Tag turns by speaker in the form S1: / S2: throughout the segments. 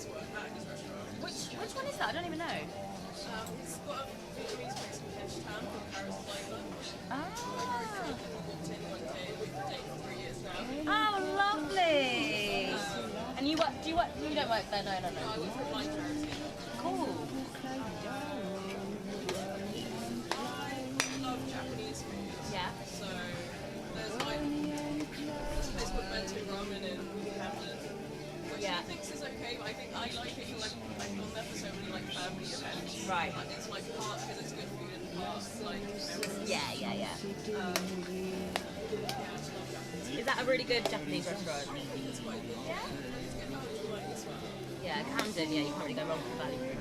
S1: Which one is that? I don't even know.
S2: It's got a Vietnamese place in Kentistown called Paris Flavor.
S1: Ah.
S2: Walked in one day, we've been dating for 3 years now.
S1: Oh, lovely. And you work? Do you work? You don't work there? No.
S2: I work for a blind charity.
S1: Cool.
S2: I love Japanese food.
S1: Yeah.
S2: So there's like this place called Bento Ramen in Camden, which
S1: Yeah.
S2: he thinks is okay, but I think I like it because I've gone there for so many like family events.
S1: Right.
S2: Like, it's like part because it's good food and part like memories.
S1: Yeah.
S2: Yeah, I just love Japanese.
S1: Is that a really good Japanese restaurant?
S2: It's quite good.
S1: Yeah.
S2: It's good value for money as well.
S1: Yeah, Camden. Yeah, you can't really go wrong with value food.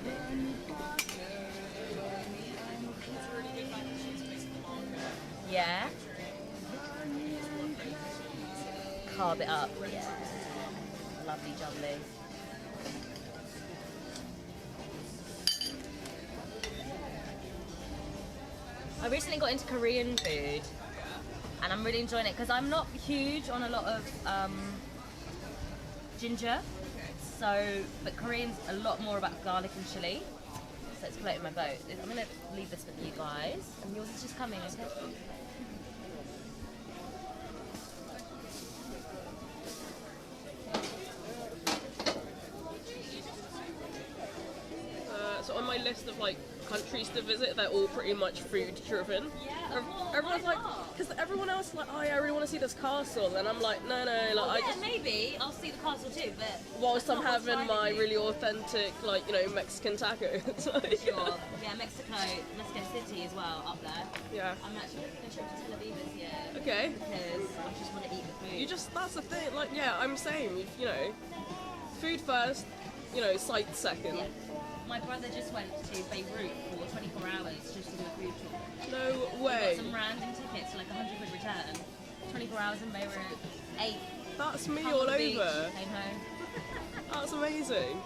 S2: It's a really good mac and cheese place in the market.
S1: Yeah. Carb it up. Yeah. Lovely jubbly. I recently got into Korean food and I'm really enjoying it because I'm not huge on a lot of ginger. So, but Korean's a lot more about garlic and chili. So it's floating my boat. I'm gonna leave this with you guys, and yours is just coming. Okay?
S2: So on my list of like countries to visit, they're all pretty much food driven.
S1: Yeah.
S2: Everyone's like, because everyone else is like, oh yeah, I really want to see this castle, and I'm like, no, like I
S1: Yeah,
S2: just.
S1: maybe I'll see the castle too, but
S2: Whilst I'm
S1: that's not what's
S2: having my
S1: driving me.
S2: really authentic, like, you know, Mexican tacos.
S1: Sure. Yeah, Mexico City as well, up there.
S2: Yeah.
S1: I'm actually going to trip to Tel Aviv this year.
S2: Okay.
S1: Because I just want to eat the food.
S2: That's the thing, like, yeah, I'm same, you know, food first, you know, sight second.
S1: Yeah. My brother just went to Beirut for 24 hours just to do a food tour.
S2: No
S1: He
S2: way.
S1: got some random tickets, like 100 quid return. 24 hours in Beirut, 8.
S2: That's me
S1: Hung
S2: all
S1: on the beach,
S2: over.
S1: came home.
S2: That's amazing.